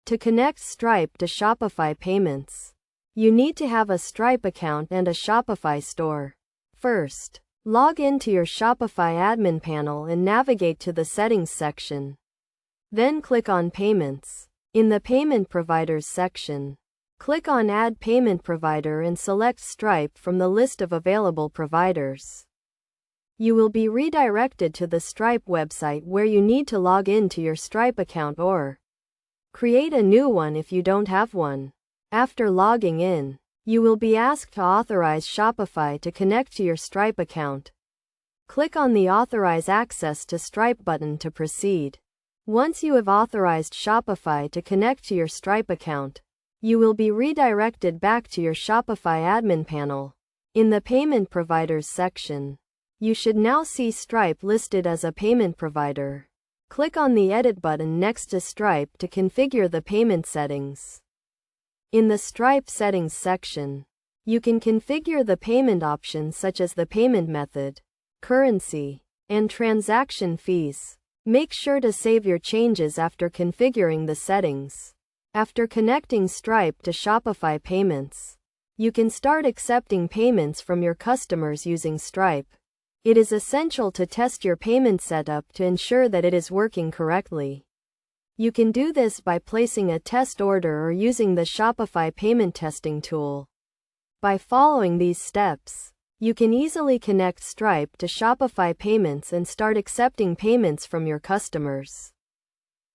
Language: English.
To connect Stripe to Shopify payments, you need to have a Stripe account and a Shopify store. First, log into your Shopify admin panel and navigate to the Settings section. Then click on Payments. In the Payment Providers section, click on Add Payment Provider and select Stripe from the list of available providers. You will be redirected to the Stripe website where you need to log in to your Stripe account or create a new one if you don't have one. After logging in, you will be asked to authorize Shopify to connect to your Stripe account. Click on the Authorize Access to Stripe button to proceed. Once you have authorized Shopify to connect to your Stripe account, you will be redirected back to your Shopify admin panel. In the Payment Providers section, you should now see Stripe listed as a payment provider. Click on the Edit button next to Stripe to configure the payment settings. In the Stripe Settings section, you can configure the payment options such as the payment method, currency, and transaction fees. Make sure to save your changes after configuring the settings. After connecting Stripe to Shopify payments, you can start accepting payments from your customers using Stripe. It is essential to test your payment setup to ensure that it is working correctly. You can do this by placing a test order or using the Shopify payment testing tool. By following these steps, you can easily connect Stripe to Shopify payments and start accepting payments from your customers.